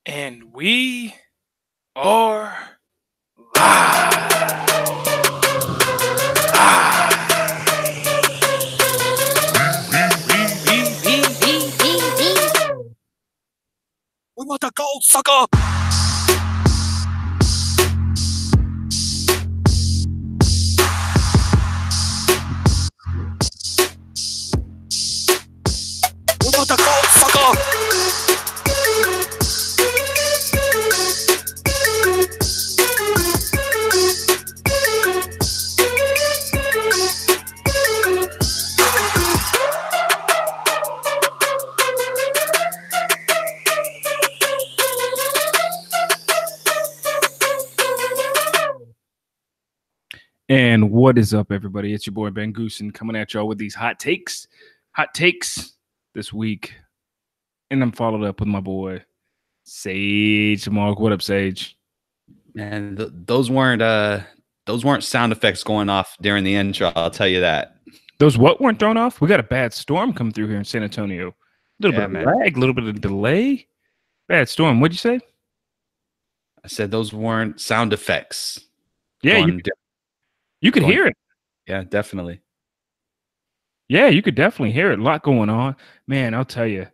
And we are live. We want the gold, sucker. We want the gold, sucker. And what is up, everybody? It's your boy Ben Goosen coming at y'all with these hot takes this week. And I'm followed up with my boy Sage Mark. What up, Sage? Man, those weren't sound effects going off during the intro. I'll tell you that. Those what weren't thrown off? We got a bad storm coming through here in San Antonio. A little bit of man. lag, a little bit of delay. Bad storm. What'd you say? I said those weren't sound effects. Yeah, you could hear it. Yeah, definitely. Yeah, you could definitely hear it. A lot going on. Man, I'll tell you.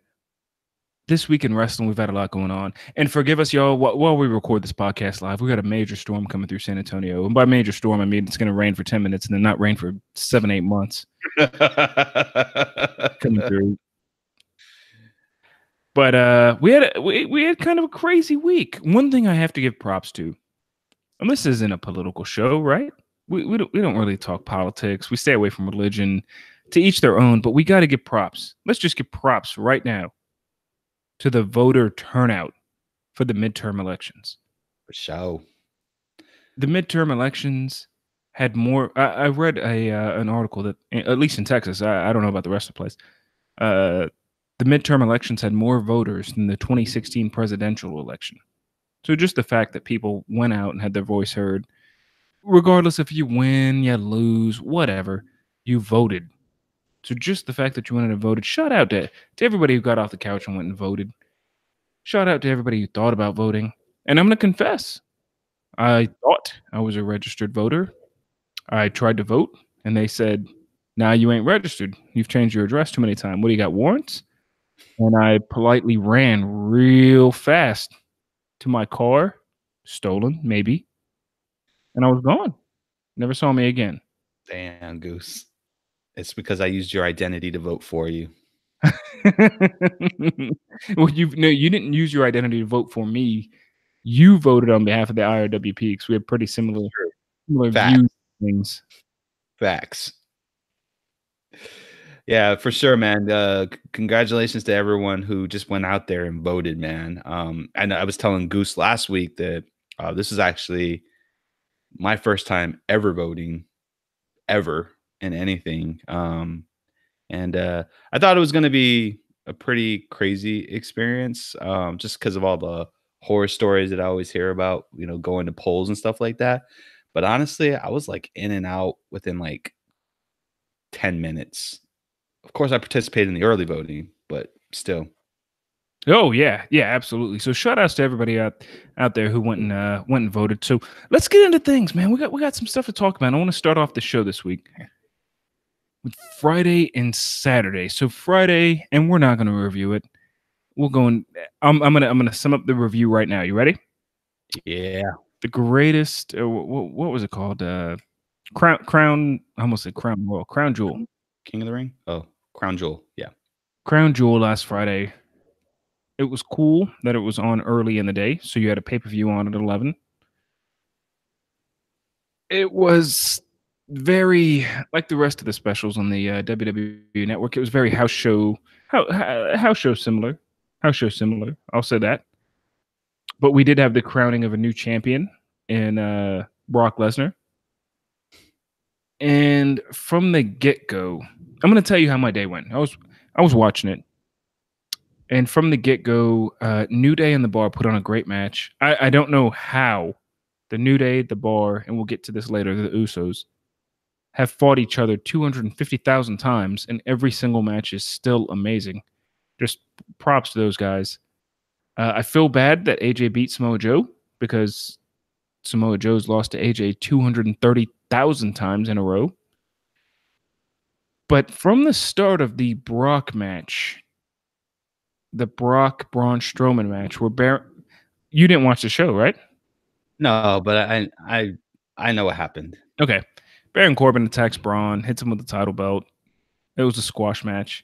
This week in wrestling, we've had a lot going on. And forgive us, y'all, while we record this podcast live, we got a major storm coming through San Antonio. And by major storm, I mean it's going to rain for 10 minutes and then not rain for 7-8 months. Coming through. But we had kind of a crazy week. One thing I have to give props to, and this isn't a political show, right? We don't really talk politics. We stay away from religion. To each their own, but we got to give props. Let's just give props right now to the voter turnout for the midterm elections. For sure. The midterm elections had more. I read an article that, at least in Texas, I don't know about the rest of the place. The midterm elections had more voters than the 2016 presidential election. So just the fact that people went out and had their voice heard, regardless if you win, you lose, whatever, you voted. So just the fact that you went and voted, shout out to everybody who got off the couch and went and voted. Shout out to everybody who thought about voting. And I'm going to confess, I thought I was a registered voter. I tried to vote, and they said, nah, you ain't registered. You've changed your address too many times. What, do you got warrants? And I politely ran real fast to my car, stolen, maybe, and I was gone. Never saw me again. Damn, Goose. It's because I used your identity to vote for you. Well, you didn't use your identity to vote for me. You voted on behalf of the IRWP because we have pretty similar views things. Facts. Yeah, for sure, man. Congratulations to everyone who just went out there and voted, man. And I was telling Goose last week that this is actually my first time ever voting, ever. In anything. And I thought it was going to be a pretty crazy experience just because of all the horror stories that I always hear about, going to polls and stuff like that. But honestly, I was like in and out within like 10 minutes. Of course, I participated in the early voting, but still. Oh, yeah. Yeah, absolutely. So shout outs to everybody out there who went and voted. So let's get into things, man. We got some stuff to talk about. I want to start off the show this week with Friday and Saturday. So Friday, and we're not going to review it. We'll go and I'm gonna sum up the review right now. You ready? Yeah. The greatest. What was it called? Crown. I almost said Crown Royal. Crown Jewel. King of the Ring. Oh, Crown Jewel. Yeah. Crown Jewel last Friday. It was cool that it was on early in the day, so you had a pay-per-view on at 11. It was very like the rest of the specials on the WWE network. It was very house show similar. I'll say that. But we did have the crowning of a new champion in Brock Lesnar. And from the get-go, I'm going to tell you how my day went. I was watching it. And from the get-go, New Day and The Bar put on a great match. I don't know how the New Day, The Bar, and we'll get to this later, the Usos, have fought each other 250,000 times, and every single match is still amazing. Just props to those guys. I feel bad that AJ beat Samoa Joe because Samoa Joe's lost to AJ 230,000 times in a row. But from the start of the Brock match, the Brock Braun Strowman match, where you didn't watch the show, right? No, but I know what happened. Okay. Baron Corbin attacks Braun, hits him with the title belt. It was a squash match.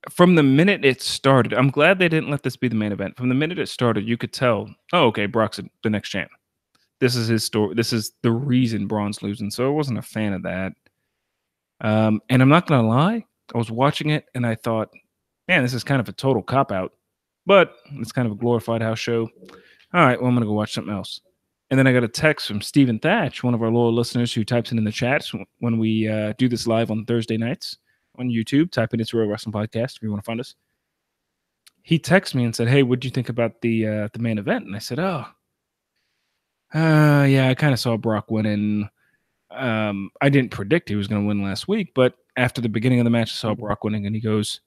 From the minute it started, I'm glad they didn't let this be the main event. From the minute it started, you could tell, oh, okay, Brock's the next champ. This is his story. This is the reason Braun's losing. So I wasn't a fan of that. And I'm not going to lie. I was watching it and I thought, man, this is kind of a total cop-out. But it's kind of a glorified house show. All right, well, I'm going to go watch something else. And then I got a text from Stephen Thatch, one of our loyal listeners who types it in the chats when we do this live on Thursday nights on YouTube. Type in It's Real Wrestling Podcast if you want to find us. He texted me and said, hey, what do you think about the main event? And I said, yeah, I kind of saw Brock winning. I didn't predict he was going to win last week, but after the beginning of the match, I saw Brock winning, and he goes,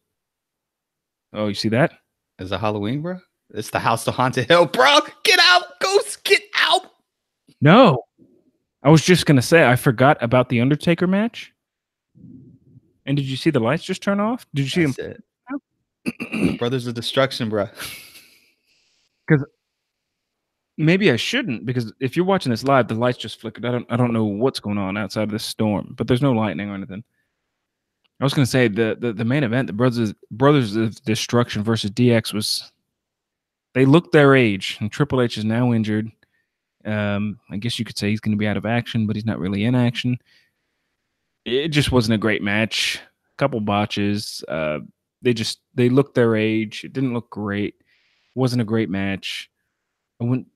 oh, you see that? Is it Halloween, bro? It's the house to haunted hell, Brock. Get out, ghost, get out. No, I was just going to say, I forgot about the Undertaker match. And did you see the lights just turn off? Did you see them? The Brothers of Destruction, bro. Because maybe I shouldn't, because if you're watching this live, the lights just flickered. I don't know what's going on outside of this storm, but there's no lightning or anything. I was going to say the main event, the Brothers of Destruction versus DX they looked their age, and Triple H is now injured. I guess you could say he's going to be out of action, but he's not really in action. It just wasn't a great match. A couple botches. They looked their age. It didn't look great. It wasn't a great match. I wouldn't.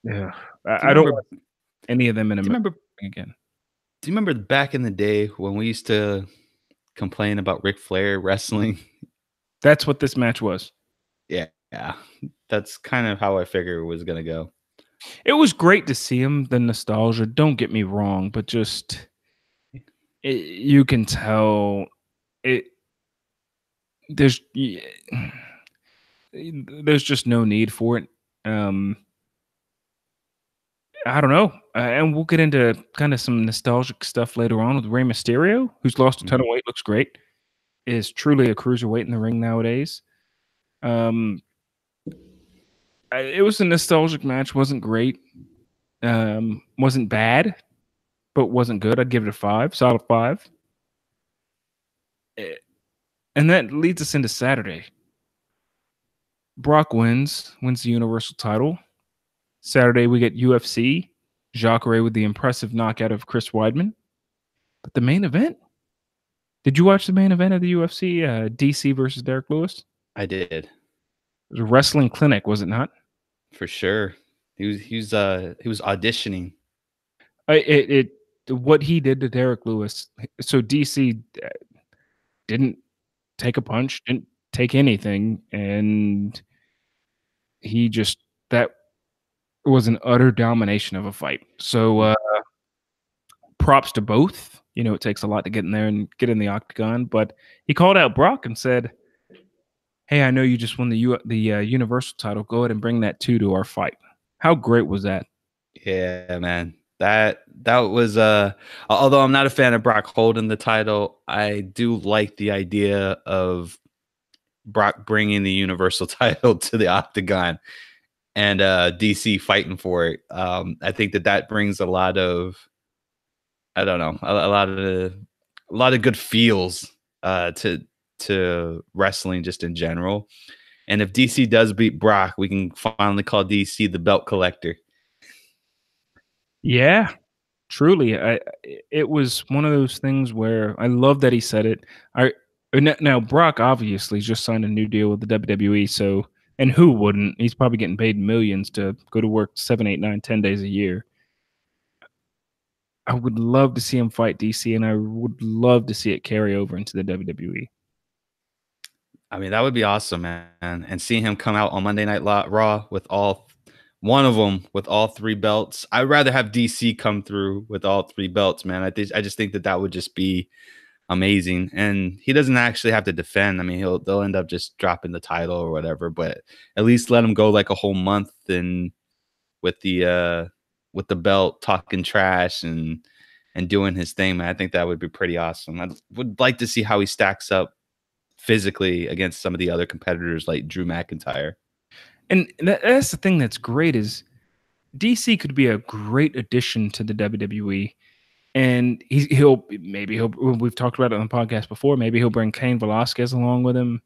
I don't want any of them in a match again. Do you remember back in the day when we used to complain about Ric Flair wrestling? That's what this match was. Yeah. That's kind of how I figured it was going to go. It was great to see him, the nostalgia. Don't get me wrong, but just you can tell there's just no need for it. I don't know. And we'll get into kind of some nostalgic stuff later on with Rey Mysterio, who's lost a ton of weight, looks great, is truly a cruiserweight in the ring nowadays. It was a nostalgic match. Wasn't great. Wasn't bad, but wasn't good. I'd give it a 5, solid 5. And that leads us into Saturday. Brock wins the Universal title. Saturday, we get UFC. Jacare with the impressive knockout of Chris Weidman. But the main event? Did you watch the main event of the UFC? DC versus Derek Lewis? I did. It was a wrestling clinic, was it not? For sure. He was auditioning. What he did to Derek Lewis. So DC didn't take a punch, didn't take anything, and that was an utter domination of a fight. So props to both. You know, it takes a lot to get in there and get in the octagon, but he called out Brock and said, hey, I know you just won the Universal title. Go ahead and bring that to our fight. How great was that? Yeah, man. That was although I'm not a fan of Brock holding the title, I do like the idea of Brock bringing the Universal title to the octagon and DC fighting for it. I think that brings a lot of, I don't know, a lot of good feels to wrestling just in general. And if DC does beat Brock, we can finally call DC the belt collector. Yeah, truly. It was one of those things where I love that he said it. Now Brock obviously just signed a new deal with the WWE, so, and who wouldn't? He's probably getting paid millions to go to work 7, 8, 9, 10 days a year. I would love to see him fight DC, and I would love to see it carry over into the WWE. I mean, that would be awesome, man. And seeing him come out on Monday Night Raw with one of them with all 3 belts. I'd rather have DC come through with all 3 belts, man. I just think that would just be amazing, and he doesn't actually have to defend. I mean, they'll end up just dropping the title or whatever, but at least let him go like a whole month and with the belt talking trash and doing his thing, man. I think that would be pretty awesome. I would like to see how he stacks up physically against some of the other competitors like Drew McIntyre. And that's the thing that's great is DC could be a great addition to the WWE. And we've talked about it on the podcast before. Maybe he'll bring Cain Velasquez along with him.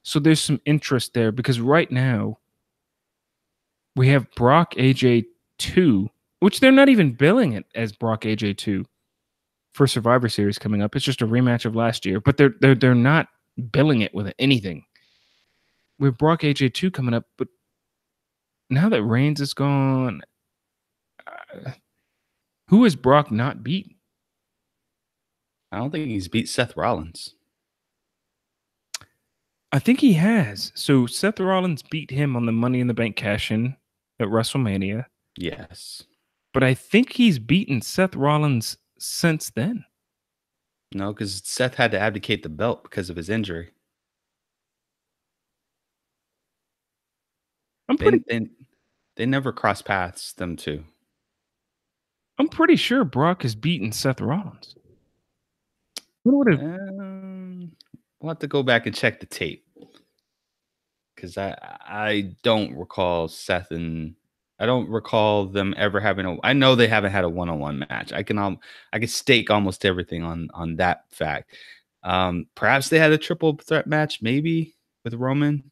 So there's some interest there because right now we have Brock AJ 2, which they're not even billing it as Brock AJ 2 for Survivor Series coming up. It's just a rematch of last year, but they're not billing it with anything. We have Brock AJ 2 coming up, but now that Reigns is gone, who has Brock not beat? I don't think he's beat Seth Rollins. I think he has. So Seth Rollins beat him on the Money in the Bank cash-in at WrestleMania. Yes. But I think he's beaten Seth Rollins since then. No, because Seth had to abdicate the belt because of his injury. They never cross paths, them two. I'm pretty sure Brock has beaten Seth Rollins. We'll have to go back and check the tape. Because I don't recall Seth and I don't recall them ever having I know they haven't had a one-on-one match. I can stake almost everything on that fact. Perhaps they had a triple threat match, maybe with Roman.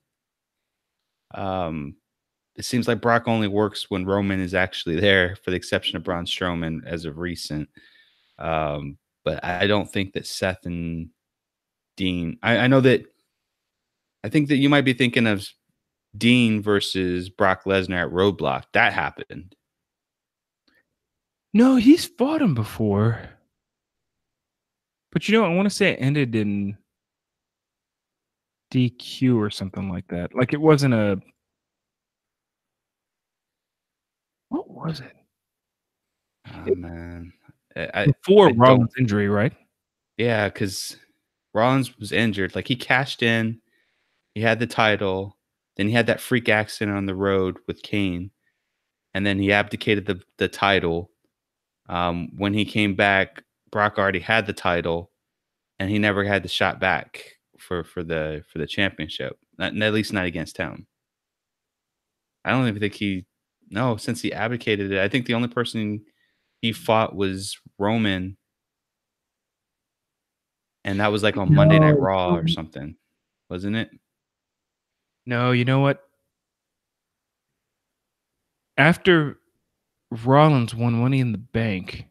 It seems like Brock only works when Roman is actually there, for the exception of Braun Strowman as of recent. But I don't think that Seth and Dean. I know that. I think that you might be thinking of Dean versus Brock Lesnar at Roadblock. That happened. No, he's fought him before. But I want to say it ended in DQ or something like that. Like it wasn't a. What was it? Oh, man. Before Rollins' injury, right? Yeah, because Rollins was injured. Like he cashed in. He had the title. Then he had that freak accident on the road with Kane. And then he abdicated the title. When he came back, Brock already had the title. And he never had the shot back for the championship. At least not against him. I don't even think since he abdicated it, I think the only person he fought was Roman. And that was like on Monday Night Raw or something, wasn't it? No, you know what? After Rollins won Money in the Bank,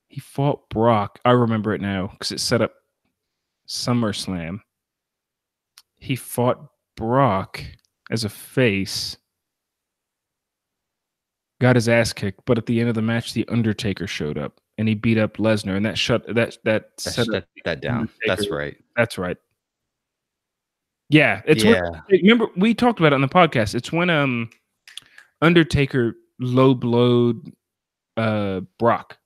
he fought Brock. I remember it now because it set up SummerSlam. He fought Brock as a face, got his ass kicked, but at the end of the match, the Undertaker showed up and he beat up Lesnar, and that shut that down. That's right. That's right. Yeah, remember we talked about it on the podcast. It's when Undertaker low blowed Brock.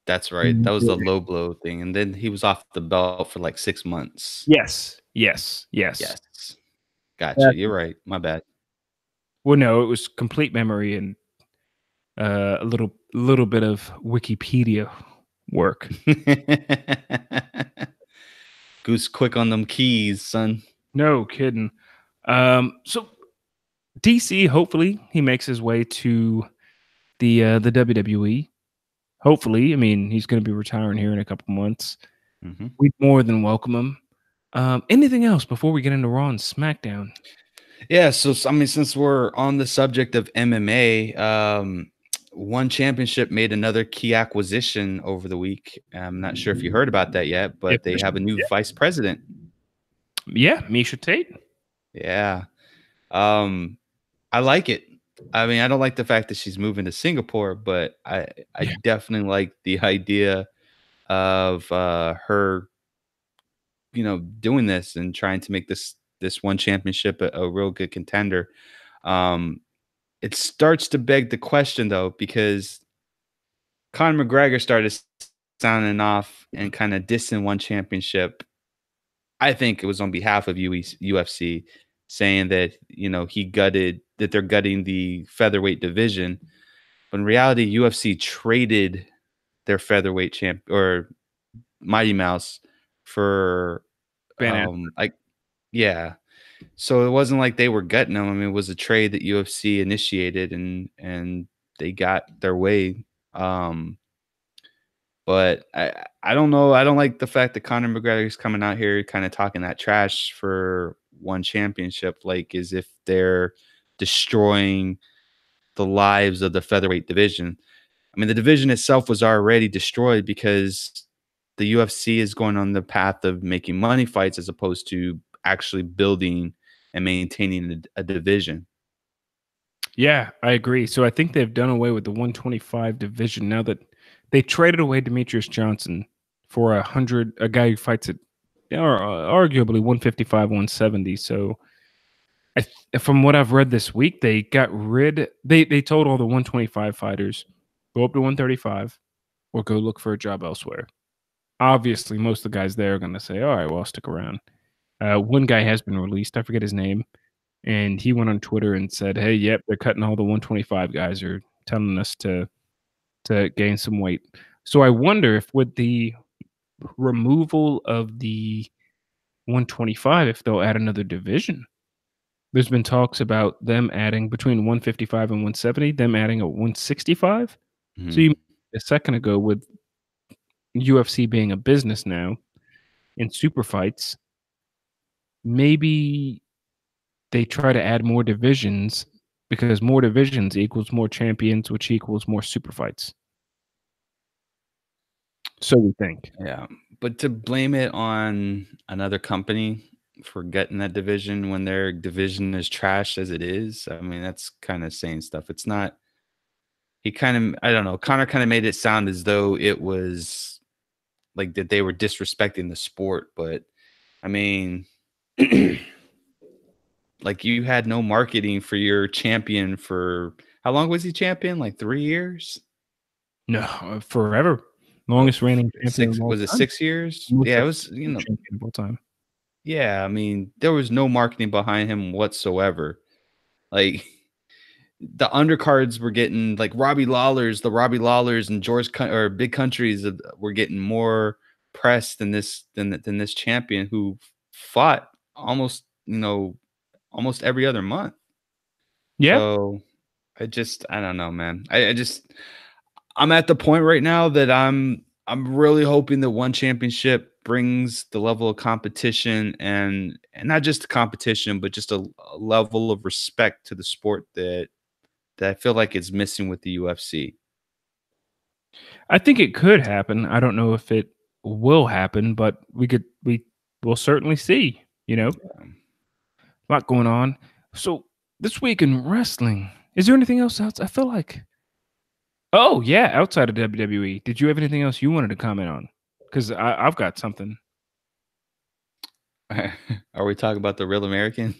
That's right. That was the low blow thing, and then he was off the belt for like 6 months. Yes. Gotcha. You're right. My bad. Well, no, it was complete memory and a little bit of Wikipedia work. Goose quick on them keys, son. No kidding. So DC, hopefully he makes his way to the WWE. Hopefully, I mean he's going to be retiring here in a couple months. Mm-hmm. We'd more than welcome him. Anything else before we get into Raw and SmackDown? Yeah, so I mean, since we're on the subject of MMA, One Championship made another key acquisition over the week. I'm not sure if you heard about that yet, but they have a new vice president. Yeah, Misha Tate. Yeah. I like it. I mean, I don't like the fact that she's moving to Singapore, but I definitely like the idea of her, doing this and trying to make this One Championship a real good contender. It starts to beg the question though, because Conor McGregor started sounding off and kind of dissing one championship. I think it was on behalf of UFC, saying that they're gutting the featherweight division. But in reality, UFC traded their featherweight champ or Mighty Mouse for Ben like yeah. So it wasn't like they were gutting them. I mean, it was a trade that UFC initiated and they got their way. But I don't know. I don't like the fact that Conor McGregor is coming out here kind of talking that trash for one championship, like as if they're destroying the lives of the featherweight division. I mean, the division itself was already destroyed because the UFC is going on the path of making money fights as opposed to actually building and maintaining a division. Yeah, I agree. So I think they've done away with the 125 division now that they traded away Demetrius Johnson for a guy who fights at arguably 155, 170. So from what I've read this week, they got rid. They told all the 125 fighters go up to 135 or go look for a job elsewhere. Obviously, most of the guys there are going to say, "All right, well, I'll stick around." One guy has been released. I forget his name. And he went on Twitter and said, "Hey, yep, they're cutting all the 125 guys are telling us to gain some weight." So I wonder if with the removal of the 125, if they'll add another division. There's been talks about them adding between 155 and 170, them adding a 165. So you a second ago with UFC being a business now in super fights, maybe they try to add more divisions because more divisions equals more champions, which equals more super fights. So we think. Yeah, but to blame it on another company for getting that division when their division is trash as it is, I mean, that's kind of saying stuff. It's not. He kind of, I don't know. Connor kind of made it sound as though it was like that they were disrespecting the sport, but I mean, like you had no marketing for your champion for how long was he champion? Like 3 years? No, forever. Longest reigning champion of Six, all was it time. 6 years? Most Yeah, it was, champion of all time. yeah, I mean, there was no marketing behind him whatsoever. Like the undercards were getting like the Robbie Lawlers and or big countries were getting more press than this champion who fought almost, almost every other month. Yeah. So I don't know, man. I'm at the point right now that I'm really hoping that one championship brings the level of competition and not just the competition, but just a level of respect to the sport that I feel like is missing with the UFC. I think it could happen. I don't know if it will happen, but we will certainly see, A lot going on. So this week in wrestling, is there anything else I feel like Oh, yeah, outside of WWE. Did you have anything else you wanted to comment on? Because I've got something. Are we talking about the Real American?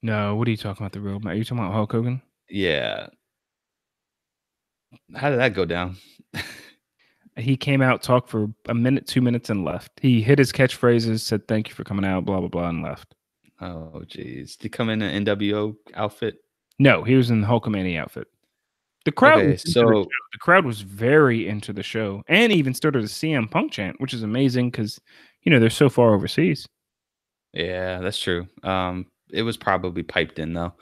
No, what are you talking about? The real? Are you talking about Hulk Hogan? Yeah. How did that go down? He came out, talked for a minute, 2 minutes, and left. He hit his catchphrases, said thank you for coming out, blah blah blah, and left. Oh, jeez. Did he come in an NWO outfit? No, he was in the Hulkamania outfit. The crowd Okay, was into the show. The crowd was very into the show, and even started a CM Punk chant, which is amazing because they're so far overseas. Yeah, that's true. It was probably piped in though.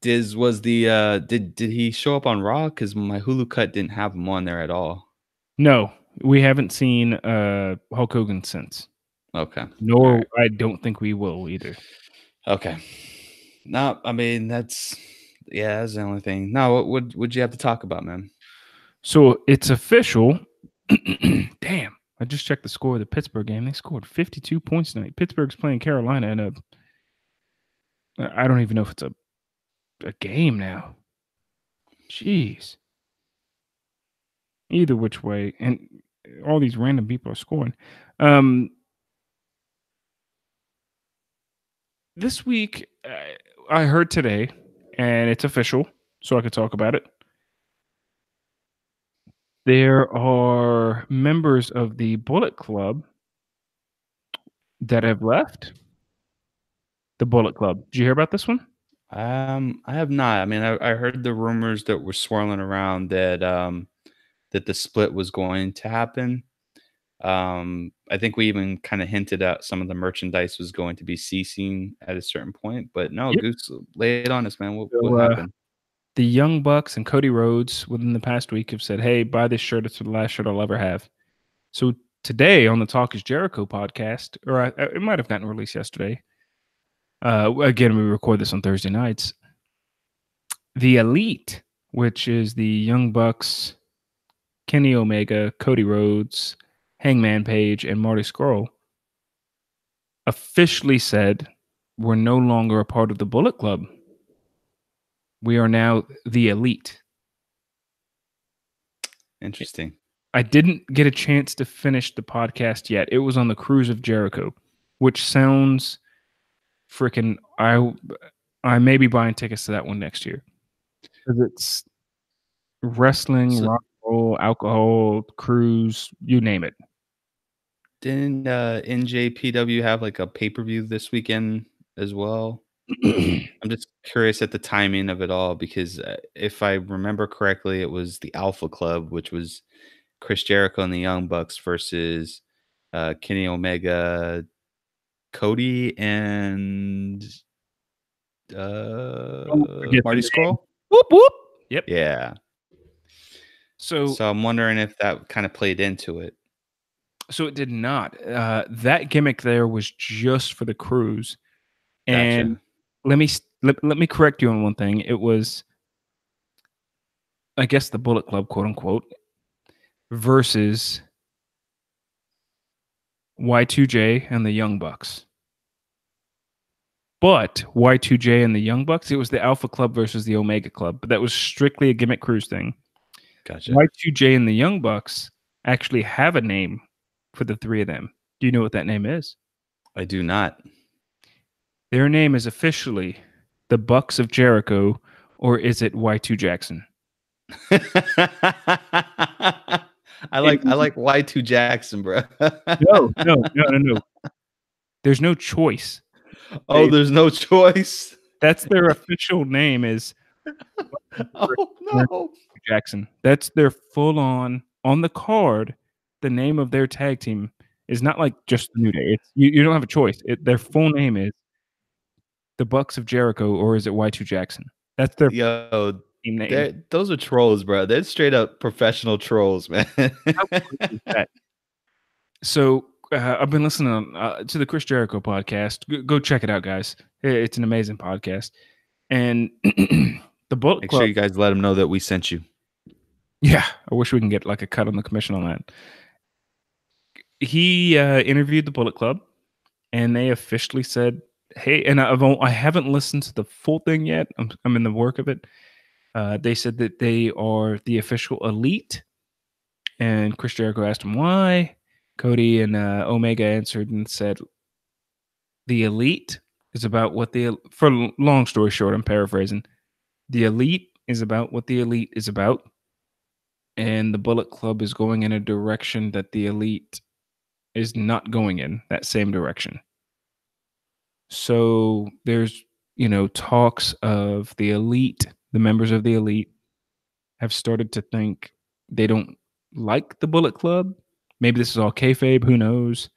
Did he show up on Raw? Because my Hulu cut didn't have him on there at all. No, we haven't seen Hulk Hogan since. Okay. Nor Right. I don't think we will either. Okay. No, I mean that's the only thing. No, what would you have to talk about, man? So it's official. Damn. I just checked the score of the Pittsburgh game. They scored 52 points tonight. Pittsburgh's playing Carolina in I don't even know if it's a game now. Jeez. Either which way. And all these random people are scoring. This week, I heard today, and it's official, so I could talk about it. There are members of the Bullet Club that have left the Bullet Club. Did you hear about this one? I have not. I mean, I heard the rumors that were swirling around that that the split was going to happen. I think we even kind of hinted at some of the merchandise was going to be ceasing at a certain point. But no, Yep. Goose, lay it on us, man. What So, happened? the Young Bucks and Cody Rhodes within the past week have said, "Hey, buy this shirt. It's the last shirt I'll ever have." So today on the Talk Is Jericho podcast, or it might have gotten released yesterday. Again, we record this on Thursday nights. The Elite, which is the Young Bucks, Kenny Omega, Cody Rhodes, Hangman Page, and Marty Scurll, officially said we're no longer a part of the Bullet Club. We are now the Elite. Interesting. I didn't get a chance to finish the podcast yet. It was on the Cruise of Jericho, which sounds freaking. I may be buying tickets to that one next year because it's wrestling, So rock and roll, alcohol, cruise, you name it. didn't NJPW have like a pay-per-view this weekend as well? I'm just curious at the timing of it all because if I remember correctly, it was the Alpha Club, which was Chris Jericho and the Young Bucks versus Kenny Omega, Cody, and Don't forget the Marty name. Scurll. Whoop whoop. Yep. Yeah. So So I'm wondering if that kind of played into it. it did not. That gimmick there was just for the cruise. And Gotcha. let me correct you on one thing. It was, I guess, the Bullet Club, quote unquote, versus Y2J and the Young Bucks. But Y2J and the Young Bucks, it was the Alpha Club versus the Omega Club. But that was strictly a gimmick cruise thing. Gotcha. Y2J and the Young Bucks actually have a name for the three of them. Do you know what that name is? I do not. Their name is officially the Bucks of Jericho, or is it Y2 Jackson? I like Y2 Jackson, bro. No. There's no choice. Oh, there's no choice. That's their official name is Oh no. Jackson. That's their full on the card. The name of their tag team is not like just the New Day. It's you don't have a choice. Their full name is the Bucks of Jericho, or is it Y2 Jackson? That's their Yo, team name. those are trolls, bro. They're straight up professional trolls, man. How crazy is that? So I've been listening to the Chris Jericho podcast. Go check it out, guys. It's an amazing podcast. And the Bullet Make Club. sure you guys let them know that we sent you. Yeah, I wish we can get like a cut on the commission on that. He interviewed the Bullet Club, and they officially said, "Hey," and I haven't listened to the full thing yet. I'm in the work of it. They said that they are the official Elite, and Chris Jericho asked him why. Cody and Omega answered and said, "The Elite is about what the for long story short, I'm paraphrasing. The Elite is about what the Elite is about, and the Bullet Club is going in a direction that the Elite is not going in that same direction." So there's, talks of the Elite, the members of the Elite have started to think they don't like the Bullet Club. Maybe this is all kayfabe, who knows?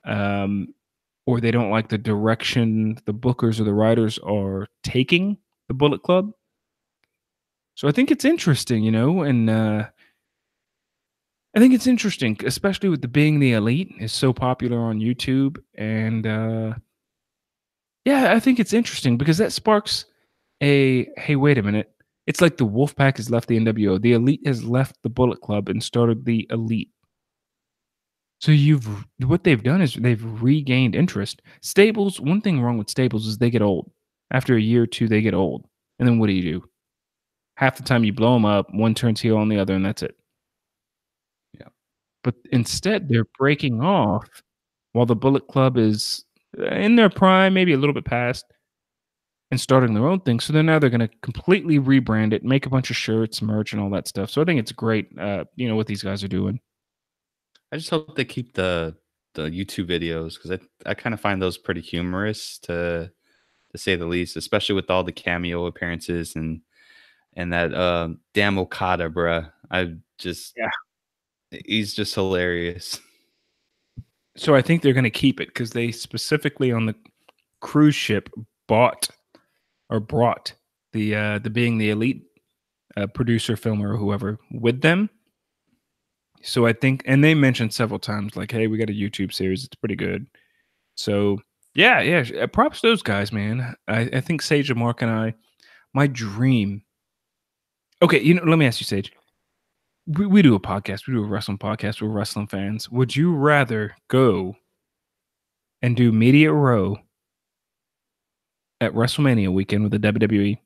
Or they don't like the direction the bookers or the writers are taking the Bullet Club. So I think it's interesting, and I think it's interesting, especially with the Being the Elite is so popular on YouTube. And yeah, I think it's interesting because that sparks hey, wait a minute. It's like the Wolfpack has left the NWO. The Elite has left the Bullet Club and started the Elite. So what they've done is they've regained interest. Stables, one thing wrong with stables is they get old. After a year or two, they get old. And then what do? Half the time you blow them up, one turns heel on the other, and that's it. Yeah. But instead, they're breaking off while the Bullet Club is in their prime, maybe a little bit past. and starting their own thing. So now they're going to completely rebrand it, make a bunch of shirts, merch, and all that stuff. So I think it's great, what these guys are doing. I just hope they keep the YouTube videos because I kind of find those pretty humorous to say the least, especially with all the cameo appearances and that damn Okada, bruh. He's just hilarious. So I think they're going to keep it because they specifically on the cruise ship brought the being the elite producer, filmer, or whoever with them. So I think, and they mentioned several times, like, "Hey, we got a YouTube series. It's pretty good." So yeah. Props to those guys, man. I think Sage and Mark and I, my dream. Okay, let me ask you, Sage. We do a podcast. We do a wrestling podcast. We're wrestling fans. Would you rather go and do Media Row at WrestleMania weekend with the WWE,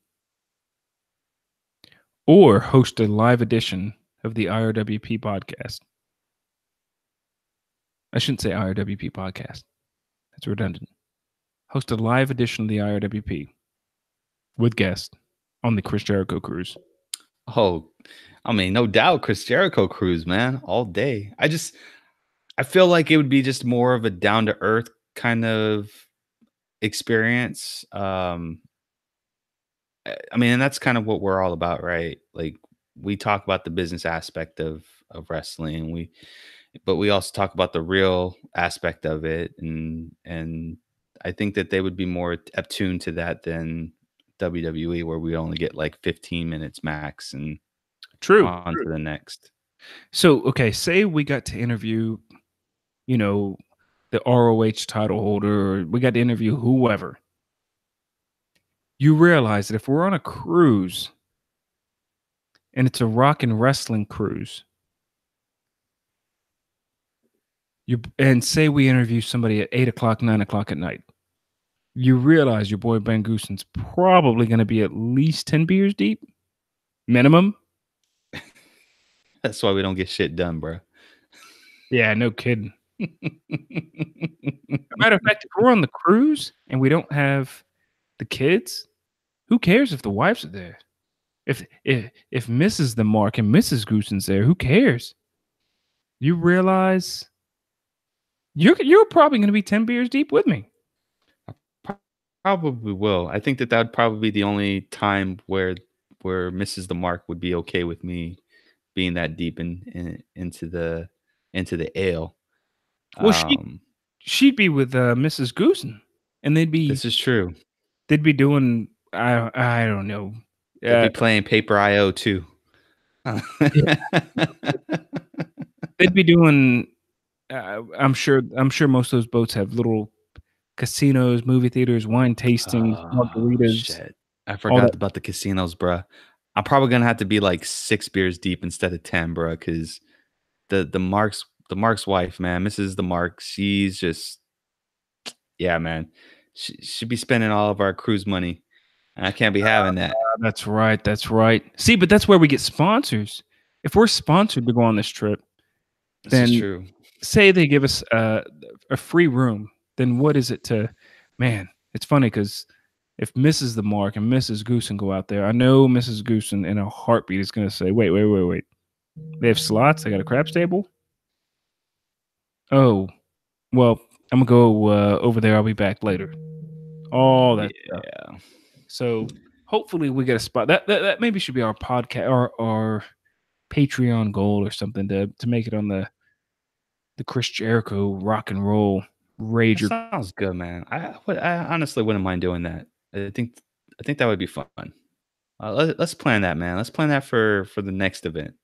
or host a live edition of the IRWP podcast? I shouldn't say IRWP podcast. That's redundant. Host a live edition of the IRWP with guests on the Chris Jericho cruise. Oh, I mean, no doubt, Chris Jericho cruise, man, all day. I feel like it would be just more of a down to earth kind of experience. I mean, and that's kind of what we're all about, right? Like we talk about the business aspect of wrestling, but we also talk about the real aspect of it, and I think that they would be more attuned to that than WWE, where we only get like 15 minutes max and on to the next. So, okay, say we got to interview, the ROH title holder, or we got to interview whoever. You realize that if we're on a cruise and it's a rock and wrestling cruise, and say we interview somebody at 8 o'clock, 9 o'clock at night, you realize your boy Ben Goosen's probably going to be at least 10 beers deep, minimum. That's why we don't get shit done, bro. Yeah, no kidding. Matter of fact, if we're on the cruise and we don't have the kids, who cares if the wives are there? If Mrs. the Mark and Mrs. Goosen's there, who cares? You realize you're probably going to be 10 beers deep with me. Probably will. I think that would probably be the only time where Mrs. the Mark would be okay with me being that deep into the ale. Well, she'd be with Mrs. Goosen, and This is true. They'd be doing I don't know. They'd be playing Paper IO too. They'd be doing. I'm sure most of those boats have little casinos, movie theaters, wine tastings, margaritas. Shit. I forgot about the casinos, bruh. I'm probably gonna have to be like 6 beers deep instead of 10, bruh, because the Mark's wife, man, Mrs. the Mark, she's just, yeah, man, she'd be spending all of our cruise money, and I can't be having that. That's right. See, but that's where we get sponsors. If we're sponsored to go on this trip, then true. Say they give us a free room, then what is it to, man? It's funny because if Mrs. the Mark and Mrs. Goosen go out there, I know Mrs. Goosen in a heartbeat is going to say, wait. They have slots? They got a craps table? Oh, well, I'm going to go over there. I'll be back later. All that stuff. So hopefully we get a spot. That maybe should be our podcast or our Patreon goal or something to make it on the Chris Jericho rock and roll rager. That sounds good, man. I honestly wouldn't mind doing that. I think that would be fun. Let's plan that, man. Let's plan that for the next event.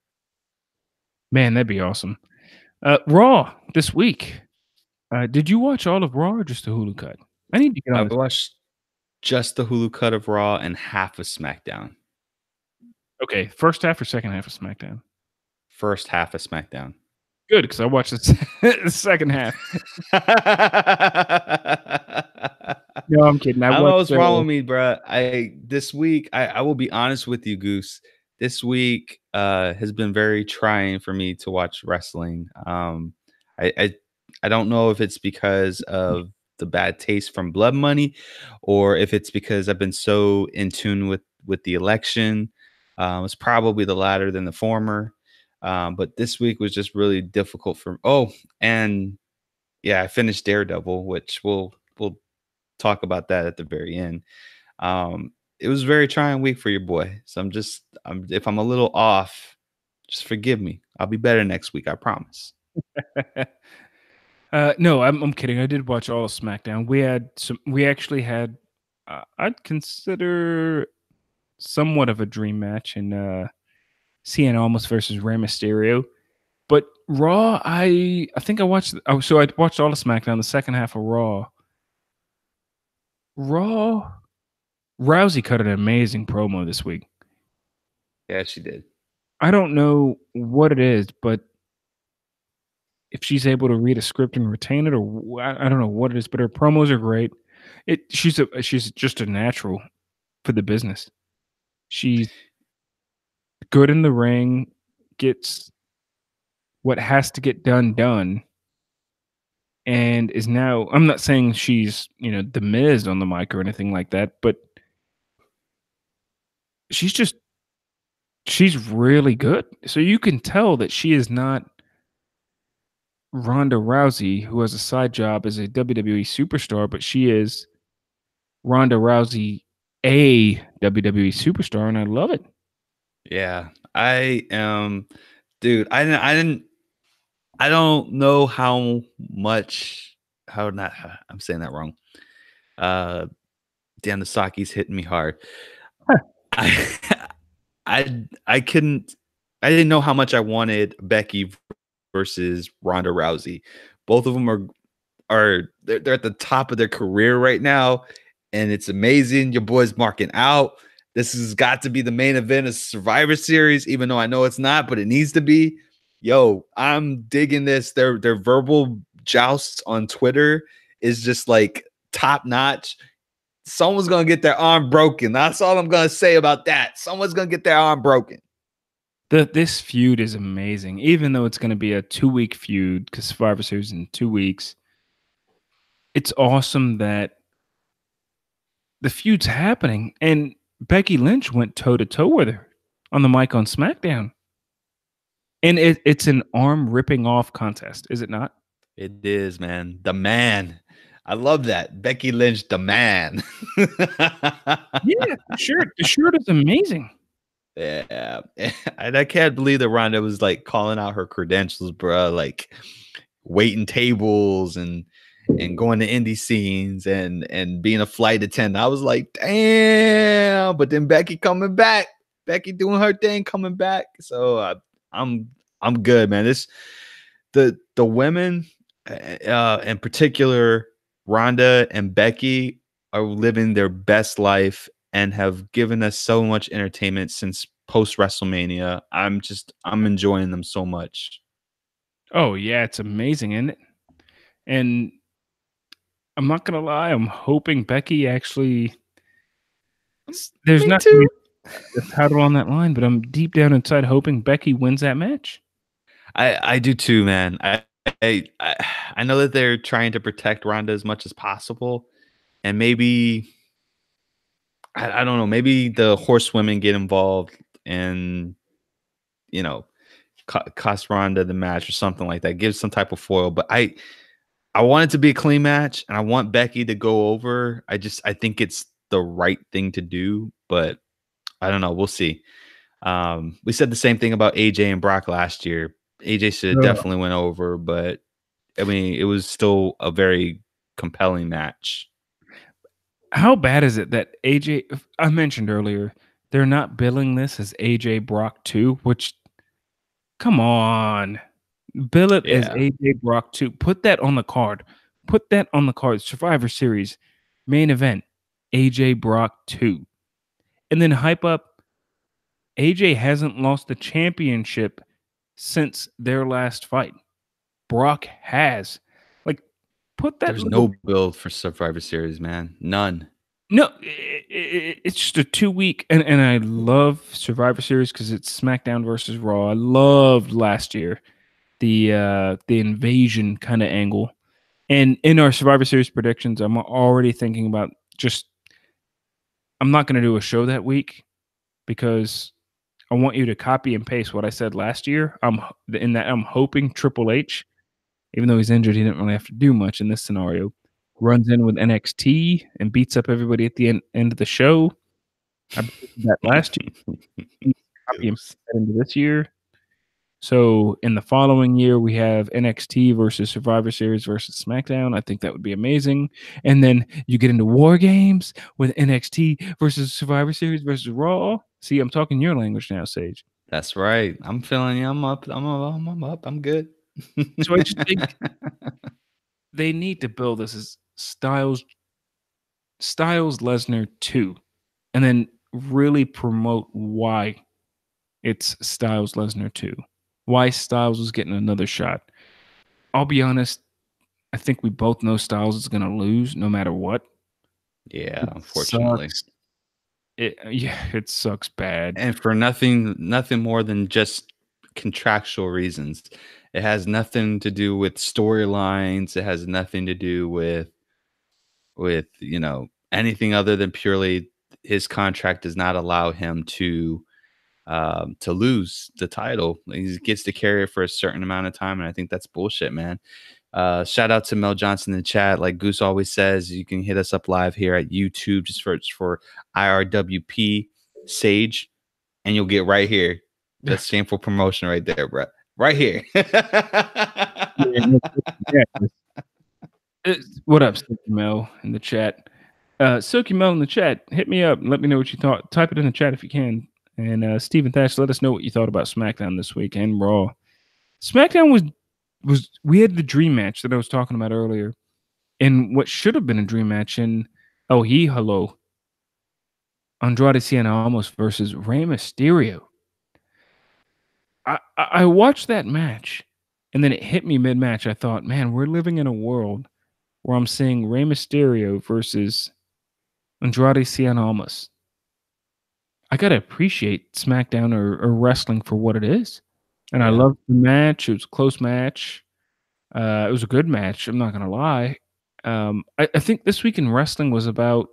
Man, that'd be awesome. Raw this week. Did you watch all of Raw or just the Hulu cut? I need to get on. I watched just the Hulu cut of Raw and half of SmackDown. Okay, first half or second half of SmackDown? First half of SmackDown. Good, because I watched the second half. No, I'm kidding. I don't know what's wrong with me, bro. This week, I will be honest with you, Goose. This week has been very trying for me to watch wrestling. I don't know if it's because of the bad taste from blood money, or if it's because I've been so in tune with the election. It's probably the latter than the former. But this week was just really difficult for. Oh, and yeah, I finished Daredevil, which we'll talk about that at the very end. It was a very trying week for your boy. So I'm if I'm a little off, just forgive me. I'll be better next week, I promise. No, I'm kidding. I did watch all of SmackDown. We actually had I'd consider somewhat of a dream match in Cien Almas versus Rey Mysterio. But Raw, I think I watched. So I watched all of SmackDown, the second half of Raw. Rousey cut an amazing promo this week. Yeah, she did. I don't know what it is, but if she's able to read a script and retain it, or I don't know what it is, but her promos are great. She's just a natural for the business. She's good in the ring, gets what has to get done, and is now. I'm not saying she's the Miz on the mic or anything like that, but she's really good. So you can tell that she is not Ronda Rousey, who has a side job as a WWE superstar, but she is Ronda Rousey, a WWE superstar, and I love it. Yeah, I am, dude. I don't know how much. How not? I'm saying that wrong. Damn, the Saki's hitting me hard. I I couldn't. I didn't know how much I wanted Becky versus Ronda Rousey. Both of them are they're at the top of their career right now, and it's amazing. Your boy's marking out. This has got to be the main event of Survivor Series, even though I know it's not, but it needs to be. Yo, I'm digging this. Their verbal jousts on Twitter is just like top notch. Someone's gonna get their arm broken. That's all I'm gonna say about that. Someone's gonna get their arm broken. This feud is amazing, even though it's going to be a 2-week feud because Survivor Series in 2 weeks. It's awesome that the feud's happening, and Becky Lynch went toe-to-toe with her on the mic on SmackDown. And it's an arm ripping off contest, is it not? It is, man. The man. I love that. Becky Lynch, the man. Yeah, sure. The shirt is amazing. Yeah. And I can't believe that Ronda was like calling out her credentials, bro. Like waiting tables and going to indie scenes and being a flight attendant. I was like, damn. But then Becky coming back. Becky doing her thing, coming back. So I'm good, man. The women, in particular, Ronda and Becky, are living their best life and have given us so much entertainment since post WrestleMania. I'm enjoying them so much. Oh yeah, it's amazing, isn't it? And I'm not gonna lie, I'm hoping Becky actually. There's Me not too. a title on that line, but I'm deep down inside hoping Becky wins that match. I do too, man. I know that they're trying to protect Ronda as much as possible, and maybe I don't know. Maybe the horsewomen get involved and cost Ronda the match or something like that. Give some type of foil. But I want it to be a clean match, and I want Becky to go over. I think it's the right thing to do, but I don't know. We'll see. We said the same thing about AJ and Brock last year. AJ should have definitely went over, but I mean, it was still a very compelling match. How bad is it that AJ? I mentioned earlier they're not billing this as AJ Brock 2, which, come on, bill it as AJ Brock 2. Put that on the card. Put that on the card. Survivor Series main event, AJ Brock 2, and then hype up. AJ hasn't lost the championship since their last fight. Brock has. Like, put that. There's no build for Survivor Series, man. None. No, it's just a 2-week, and I love Survivor Series because it's SmackDown versus Raw. I loved last year the invasion kind of angle, And in our Survivor Series predictions, I'm already thinking about I'm not going to do a show that week because I want you to copy and paste what I said last year. I'm hoping Triple H, even though he's injured, he didn't really have to do much in this scenario, runs in with NXT and beats up everybody at the end of the show. I predicted that last year. Copy and paste that into this year. So in the following year, we have NXT versus Survivor Series versus SmackDown. I think that would be amazing. And then you get into War Games with NXT versus Survivor Series versus Raw. See, I'm talking your language now, Sage. That's right. I'm feeling you. I'm up. I'm up. I'm good. So I just think they need to build this as Styles Lesnar 2, and then really promote why it's Styles Lesnar 2. Why Styles is getting another shot. I'll be honest, I think we both know Styles is going to lose no matter what. Yeah, unfortunately. It sucks bad. And for nothing more than just contractual reasons. It has nothing to do with storylines. It has nothing to do with anything other than purely his contract does not allow him to lose the title. He gets to carry it for a certain amount of time, and I think that's bullshit, man. Shout out to Mel Johnson in the chat. Like Goose always says, you can hit us up live here at YouTube. Just search for IRWP Sage, and you'll get right here. That's shameful promotion right there, bro. Right here. What up, Silky Mel in the chat? Silky Mel in the chat, hit me up and let me know what you thought. Type it in the chat if you can. And Stephen Thatch, let us know what you thought about SmackDown this week and Raw. SmackDown was we had the dream match that I was talking about earlier, and what should have been a dream match in hello, Andrade Cien Almas versus Rey Mysterio. I watched that match, and then it hit me mid-match. I thought, man, we're living in a world where I'm seeing Rey Mysterio versus Andrade Cien Almas. I gotta appreciate SmackDown or wrestling for what it is. And I loved the match. It was a close match. It was a good match. I'm not gonna lie. I think this week in wrestling was about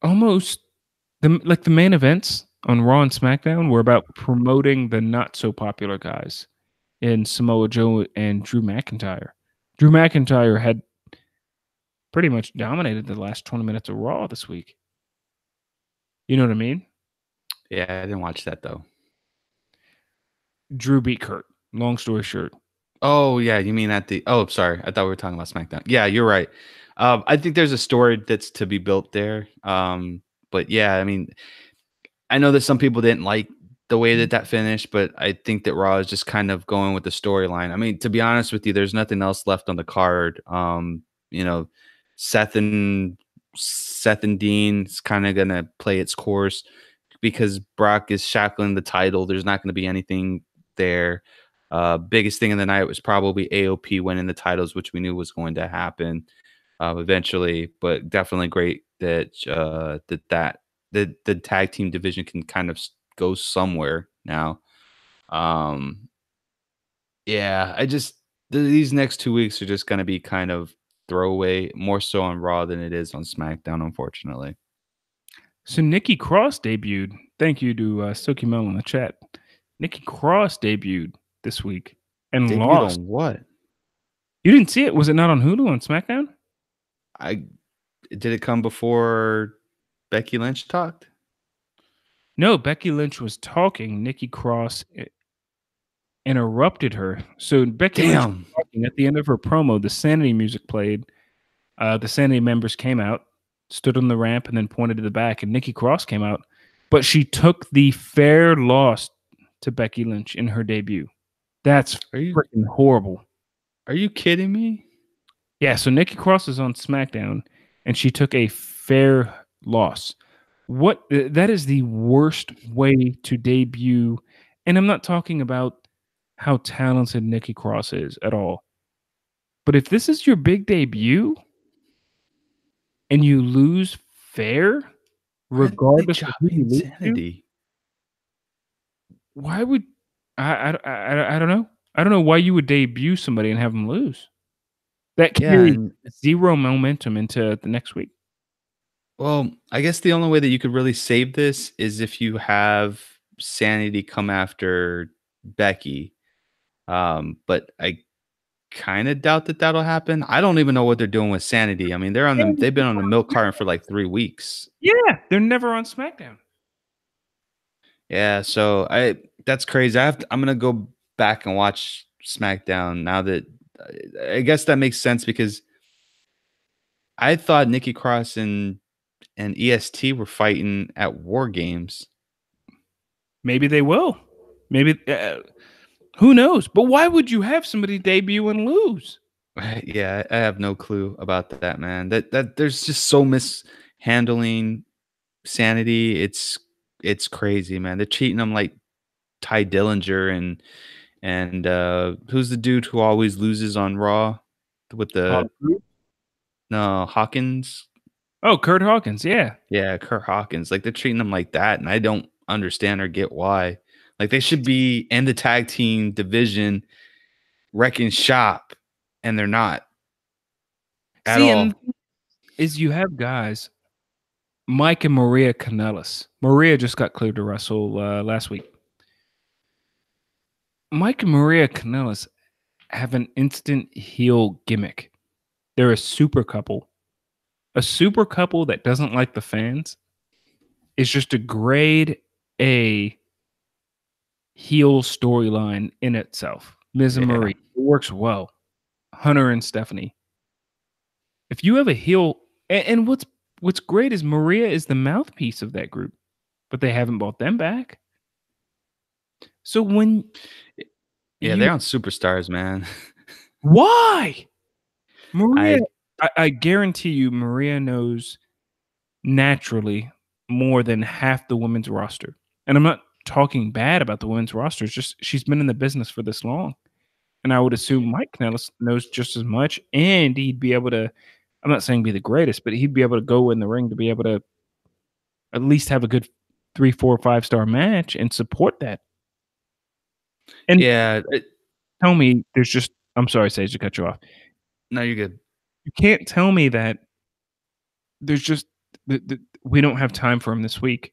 almost the main events on Raw and SmackDown were about promoting the not so popular guys in Samoa Joe and Drew McIntyre. Drew McIntyre had pretty much dominated the last 20 minutes of Raw this week. You know what I mean? Yeah, I didn't watch that though. Drew beat Kurt. Long story short. Oh yeah, you mean sorry. I thought we were talking about SmackDown. Yeah, you're right. I think there's a story that's to be built there. But yeah, I mean, I know that some people didn't like the way that finished, but I think that Raw is just kind of going with the storyline. I mean, to be honest with you, there's nothing else left on the card. Seth and Dean is kind of gonna play its course because Brock is shackling the title. There's not going to be anything there. Biggest thing in the night was probably AOP winning the titles, which we knew was going to happen eventually. But definitely great that the tag team division can kind of go somewhere now. Yeah, these next 2 weeks are just going to be kind of throwaway, more so on Raw than it is on SmackDown, unfortunately. So Nikki Cross debuted. Thank you to Silky Mel in the chat. Nikki Cross debuted this week and lost. On what? You didn't see it? Was it not on Hulu on SmackDown? Did it come before Becky Lynch talked? No, Becky Lynch was talking. Nikki Cross interrupted her. So Becky Lynch was talking. At the end of her promo, the Sanity music played. The Sanity members came out, stood on the ramp, and then pointed to the back, and Nikki Cross came out. But she took the fair loss to Becky Lynch in her debut. That's freaking horrible. Are you kidding me? Yeah, so Nikki Cross is on SmackDown, and she took a fair loss. That is the worst way to debut. And I'm not talking about how talented Nikki Cross is at all. But if this is your big debut and you lose fair, regardless of who you lose to, why would I don't know. I don't know why you would debut somebody and have them lose. That Yeah, carries and zero momentum into the next week. well, I guess the only way that you could really save this is if you have Sanity come after Becky. But I kind of doubt that that'll happen. I don't even know what they're doing with Sanity. I mean, they've been on the milk carton for like 3 weeks. Yeah, they're never on SmackDown. Yeah, so that's crazy. I'm gonna go back and watch SmackDown now that I guess that makes sense because I thought Nikki Cross and EST were fighting at War Games. Maybe they will. Maybe who knows? But why would you have somebody debut and lose? Yeah, I have no clue about that, man. That there's just so mishandling Sanity. It's crazy, man. They're treating them like Ty Dillinger and who's the dude who always loses on Raw with the no Hawkins? Oh, Kurt Hawkins, yeah. Yeah, Kurt Hawkins. Like they're treating them like that, and I don't understand or get why. Like they should be in the tag team division wrecking shop, and they're not at See, and all. is you have guys, Mike and Maria Kanellis. Maria just got cleared to wrestle last week. Mike and Maria Kanellis have an instant heel gimmick. They're a super couple. A super couple that doesn't like the fans is just a grade A heel storyline in itself. Miz and Yeah. Marie. It works well. Hunter and Stephanie. If you have a heel, and what's great is Maria is the mouthpiece of that group, but they haven't brought them back. So when Yeah, you they're on Superstars, man. why Maria, I I guarantee you, Maria knows naturally more than half the women's roster, and I'm not talking bad about the women's roster. It's just she's been in the business for this long, and I would assume Mike Kanellis knows just as much, and he'd be able to. I'm not saying be the greatest, but he'd be able to go in the ring to be able to at least have a good 3, 4, 5-star match and support that. And yeah, tell me there's just I'm sorry, Sage, to cut you off. no, you're good. You can't tell me that there's just we don't have time for him this week.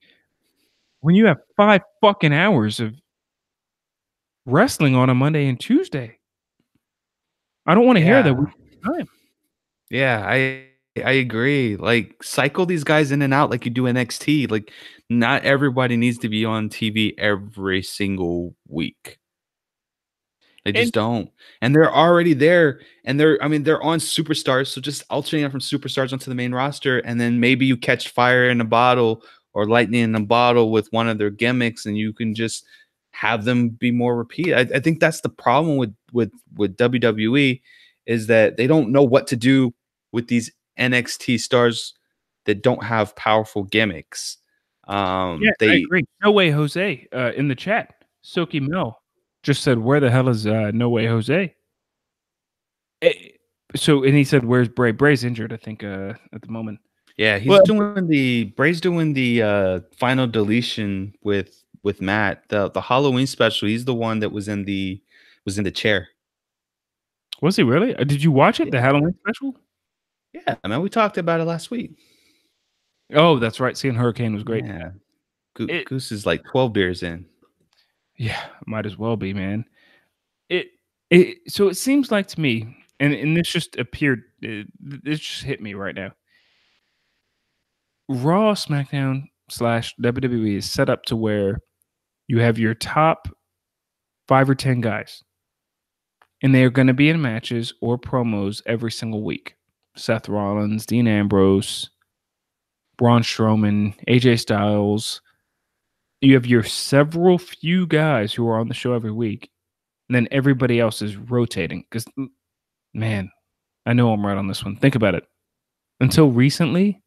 When you have 5 fucking hours of wrestling on a Monday and Tuesday. I don't wanna hear that we Yeah. time. Yeah, I agree. Like cycle these guys in and out like you do NXT. Like not everybody needs to be on TV every single week. They And just don't. And they're already there. And they're on superstars. So just alternating from superstars onto the main roster. And then maybe you catch fire in a bottle or lightning in a bottle with one of their gimmicks, and you can just have them be more repeat. I think that's the problem with WWE is that they don't know what to do with these NXT stars that don't have powerful gimmicks. yeah, I They agree. No Way Jose, in the chat, Silky Mel just said, "Where the hell is, No Way Jose?" Eh, so and he said, "Where's Bray?" Bray's injured, I think, at the moment. Yeah, Well, Bray's doing the final deletion with Matt. The Halloween special. He's the one that was in the chair. was he really? Did you watch it, the Yeah. Halloween special? Yeah, man, we talked about it last week. Oh, that's right, seeing Hurricane was great. Yeah. It Goose is like 12 beers in. yeah, might as well be, man. It so it seems like to me, and this just appeared, this just hit me right now. Raw, SmackDown / WWE is set up to where you have your top 5 or 10 guys, and they are going to be in matches or promos every single week. Seth Rollins, Dean Ambrose, Braun Strowman, AJ Styles. You have your several few guys who are on the show every week, and then everybody else is rotating. Because, man, I know I'm right on this one. Think about it. Until recently,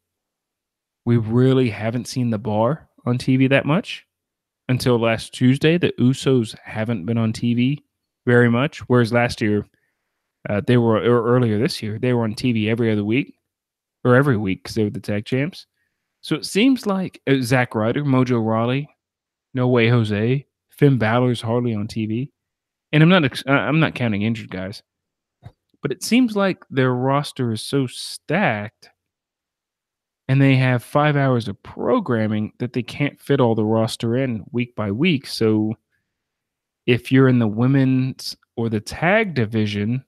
we really haven't seen the Bar on TV that much. Until last Tuesday, the Usos haven't been on TV very much. Whereas last year, they were, or earlier this year, they were on TV every other week or every week because they were the tag champs. So it seems like Zack Ryder, Mojo Rawley, No Way Jose, Finn Balor's hardly on TV. And I'm not counting injured guys, but it seems like their roster is so stacked and they have 5 hours of programming that they can't fit all the roster in week by week. So if you're in the women's or the tag division,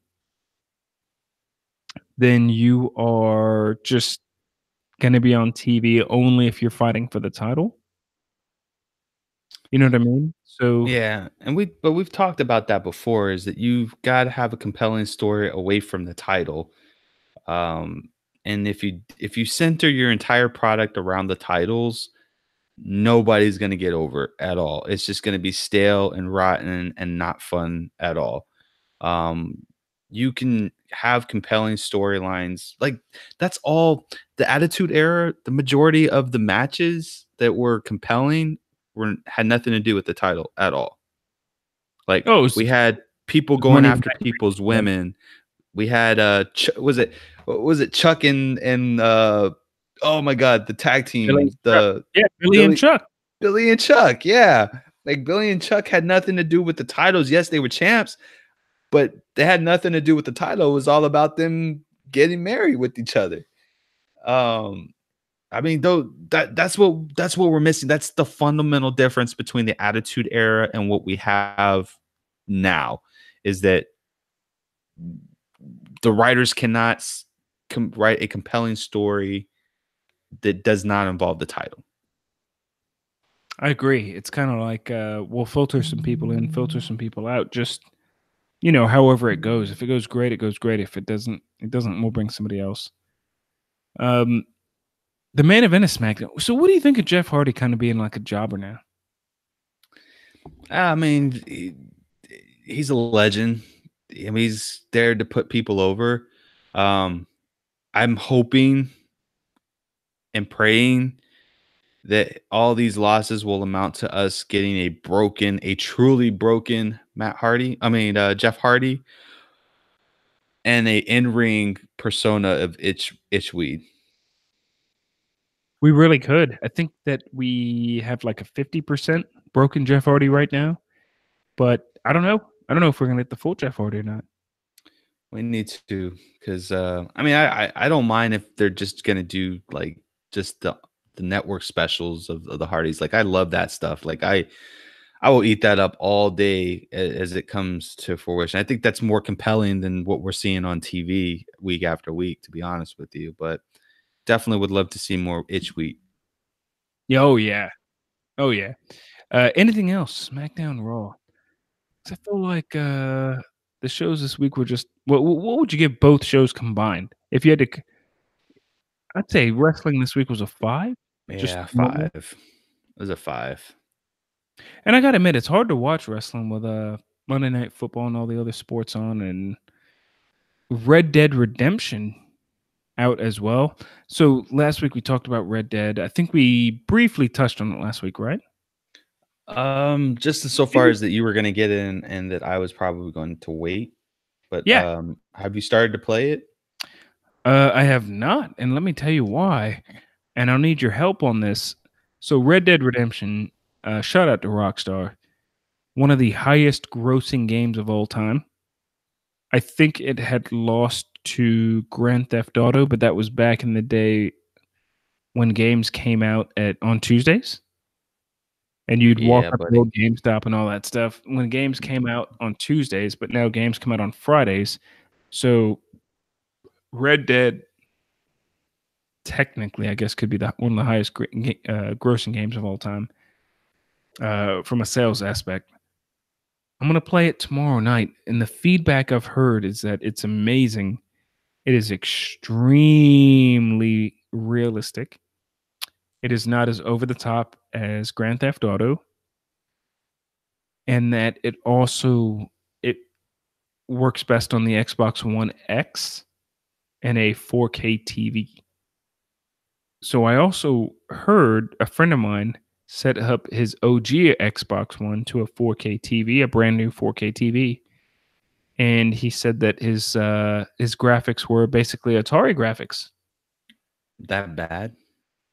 then you are just gonna be on TV only if you're fighting for the title. You know what I mean? So Yeah, and we've talked about that before, is that you've gotta have a compelling story away from the title. Um, and if you center your entire product around the titles, nobody's gonna get over it at all. It's just gonna be stale and rotten and not fun at all. Um, you can have compelling storylines. Like, that's all. The Attitude Era, the majority of the matches that were compelling had nothing to do with the title at all. Like, oh, we had people it's going money in the after bank. people's women. We had was it Chuck and oh my god, the tag Billy and teams, Chuck. the Yeah, Billy and Billy Chuck. Billy and Chuck, yeah. Like, Billy and Chuck had nothing to do with the titles. Yes, they were champs, but they had nothing to do with the title. It was all about them getting married with each other. Um, I mean, though, that's what we're missing. That's the fundamental difference between the Attitude Era and what we have now, is that the writers cannot write a compelling story that does not involve the title. I agree. It's kinda like, we'll filter some people in, filter some people out, just, however it goes. If it goes great, it goes great. If it doesn't, it doesn't. We'll bring somebody else. Um, the main event is SmackDown. So what do you think of Jeff Hardy kinda being like a jobber now? I mean, he's a legend. I mean, he's there to put people over. Um, I'm hoping and praying that all these losses will amount to us getting a truly broken Jeff Hardy, and a in-ring persona of Itchweed. We really could. I think that we have like a 50% broken Jeff Hardy right now, but I don't know. I don't know if we're gonna get the full Jeff Hardy or not. We need to, because I mean, I don't mind if they're just gonna do like just the network specials of the Hardys. Like, I love that stuff. Like, I will eat that up all day as it comes to fruition. I think that's more compelling than what we're seeing on TV week after week, to be honest with you. But definitely would love to see more Itchweed. Yeah, oh yeah. Oh yeah. Anything else? SmackDown, Raw. 'Cause I feel like the shows this week were just what would you give both shows combined? If you had to I'd say wrestling this week was a 5, just Yeah, normal. 5. It was a 5. And I gotta admit, it's hard to watch wrestling with Monday Night Football and all the other sports on, and Red Dead Redemption out as well. So last week we talked about Red Dead. I think we briefly touched on it last week, right? Just so far as that you were gonna get in and that I was probably going to wait. But Yeah. have you started to play it? I have not, and let me tell you why. And I'll need your help on this. So Red Dead Redemption, shout out to Rockstar, one of the highest grossing games of all time. I think it had lost to Grand Theft Auto, but that was back in the day when games came out on Tuesdays, and you'd walk Yeah, up to buddy. old GameStop and all that stuff. When games came out on Tuesdays, but now games come out on Fridays. So Red Dead technically, I guess, could be one of the highest grossing games of all time from a sales aspect. I'm gonna play it tomorrow night, and the feedback I've heard is that it's amazing. It is extremely realistic. It is not as over the top as Grand Theft Auto, and that it works best on the Xbox One X and a 4K TV. So I also heard a friend of mine set up his OG Xbox One to a 4K TV, a brand new 4K TV, and he said that his graphics were basically Atari graphics. That bad?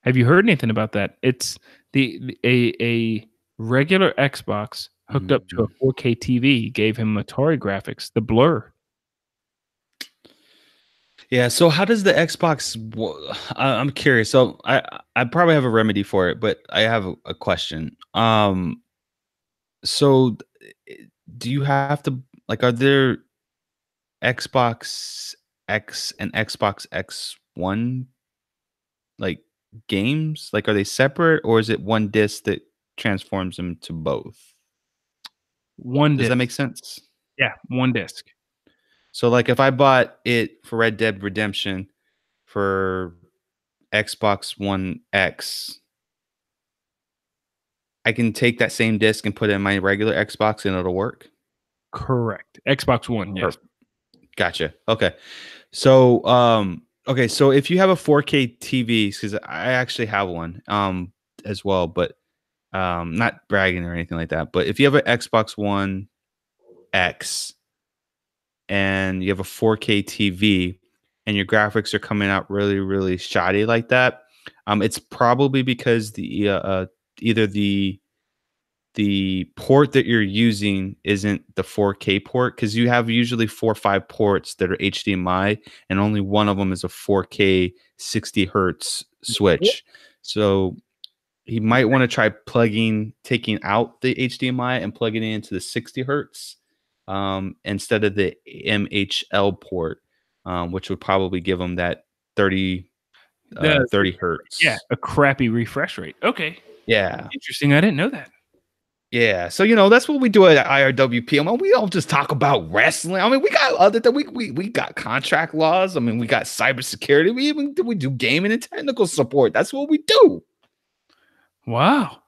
Have you heard anything about that? It's a regular Xbox hooked up to a 4K TV, gave him Atari graphics, the blur. Yeah. So how does the Xbox? I'm curious. So I probably have a remedy for it, but I have a question. So do you have to like? Are there Xbox X and Xbox X1 like games? Like, are they separate, or is it one disc that transforms them to both? One Does disc. that make sense? Yeah, one disc. So, like, if I bought it for Red Dead Redemption for Xbox One X, I can take that same disc and put it in my regular Xbox and it'll work. Correct. Xbox One, yes. Gotcha. Okay. So, okay. So if you have a 4K TV, because I actually have one, as well, but not bragging or anything like that. But if you have an Xbox One X and you have a 4K TV and your graphics are coming out really, really shoddy like that, it's probably because either the port that you're using isn't the 4K port, because you have usually 4 or 5 ports that are HDMI and only one of them is a 4K 60 hertz switch. So he might want to try taking out the HDMI and plugging it into the 60 hertz instead of the MHL port, which would probably give him that 30 hertz. Yeah, a crappy refresh rate. Okay. Yeah. Interesting. I didn't know that. Yeah, so that's what we do at IRWP. I mean, we don't just talk about wrestling. I mean, we got we got contract laws. I mean, we got cybersecurity. We do gaming and technical support. That's what we do. Wow.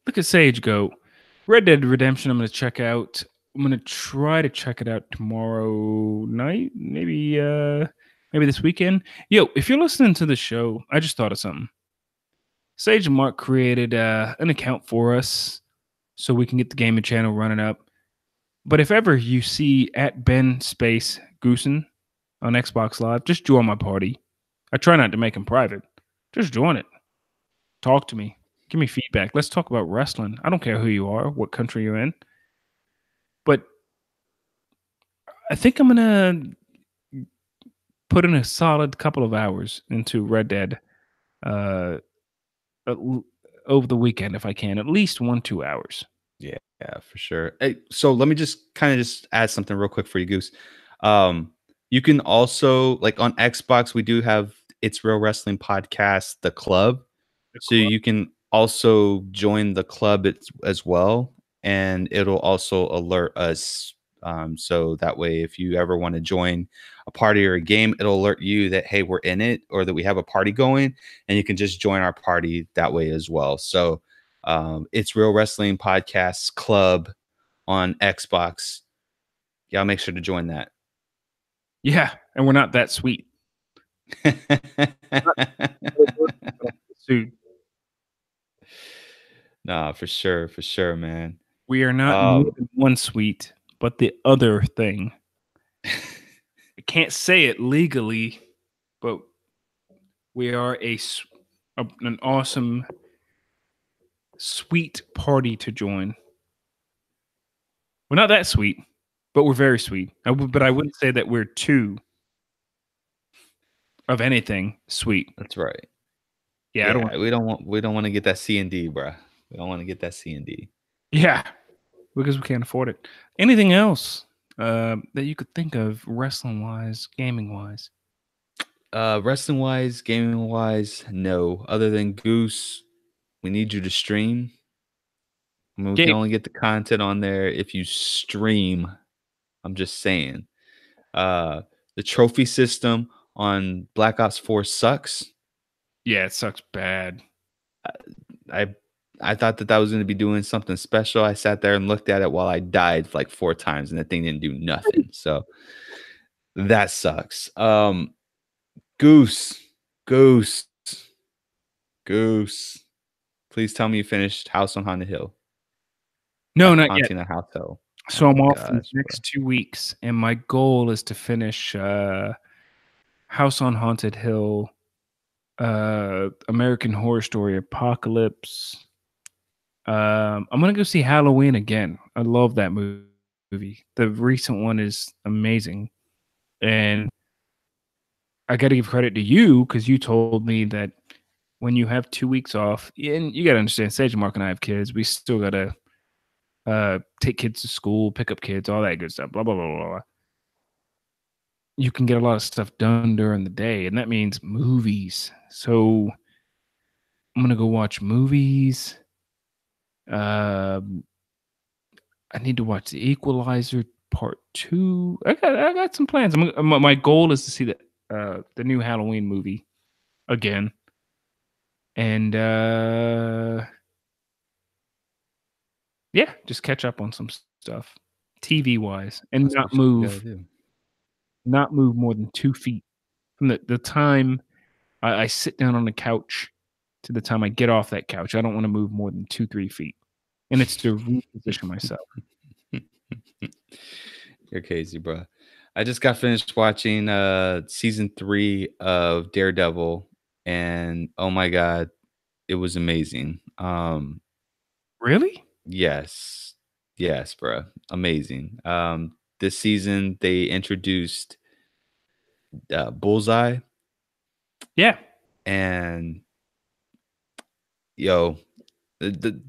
Look at Sage go. Red Dead Redemption, I'm going to check out. I'm going to try to check it out tomorrow night, maybe this weekend. Yo, if you're listening to the show, I just thought of something. Sage and Mark created an account for us so we can get the gaming channel running up. But if ever you see at Ben Space Goosen on Xbox Live, just join my party. I try not to make them private. Just join it. Talk to me. Give me feedback. Let's talk about wrestling. I don't care who you are, what country you're in. But I think I'm going to put in a solid couple of hours into Red Dead over the weekend if I can. At least 1-2 hours. Yeah, for sure. Hey, so let me just add something real quick for you, Goose. You can also, like, on Xbox, we do have It's Real Wrestling Podcast, the club. So you can also join the club as well, and it'll also alert us. So that way, if you ever want to join a party or a game, it'll alert you that, hey, we're in it, or that we have a party going, and you can just join our party that way as well. So It's Real Wrestling Podcasts Club on Xbox. Y'all make sure to join that. Yeah, and we're not that sweet. Nah, for sure, man. We are not more than one sweet, but the other thing. I can't say it legally, but we are an awesome, sweet party to join. We're not that sweet, but we're very sweet. But I wouldn't say that we're too of anything sweet. That's right. Yeah, we don't want to get that C&D, bro. We don't want to get that C&D. Yeah, because we can't afford it. Anything else that you could think of, wrestling wise, gaming wise? Wrestling wise, gaming wise, no. Other than Goose, we need you to stream. I mean, we can only get the content on there if you stream. I'm just saying. The trophy system on Black Ops 4 sucks. Yeah, it sucks bad. I thought that was going to be doing something special. I sat there and looked at it while I died like 4 times, and the thing didn't do nothing. So that sucks. Goose. Please tell me you finished House on Haunted Hill. No, not yet. House Hill. So I'm off for the next 2 weeks, and my goal is to finish House on Haunted Hill, American Horror Story Apocalypse, I'm gonna go see Halloween again. I love that movie. The recent one is amazing, and I got to give credit to you because you told me that when you have 2 weeks off, and you got to understand, Sage, Mark, and I have kids. We still gotta take kids to school, pick up kids, all that good stuff. Blah blah blah blah blah. You can get a lot of stuff done during the day, and that means movies. So I'm gonna go watch movies. Um, I need to watch The Equalizer Part 2. I got some plans. My goal is to see the new Halloween movie again, and yeah, just catch up on some stuff, TV wise, and That's what you gotta do. not move more than 2 feet from the time I sit down on the couch to the time I get off that couch. I don't want to move more than 2-3 feet, and it's to reposition myself. You're crazy, bro. I just got finished watching season 3 of Daredevil, and oh my god, it was amazing. Really? Yes. Yes, bro. Amazing. This season they introduced Bullseye, Yeah. and yo, the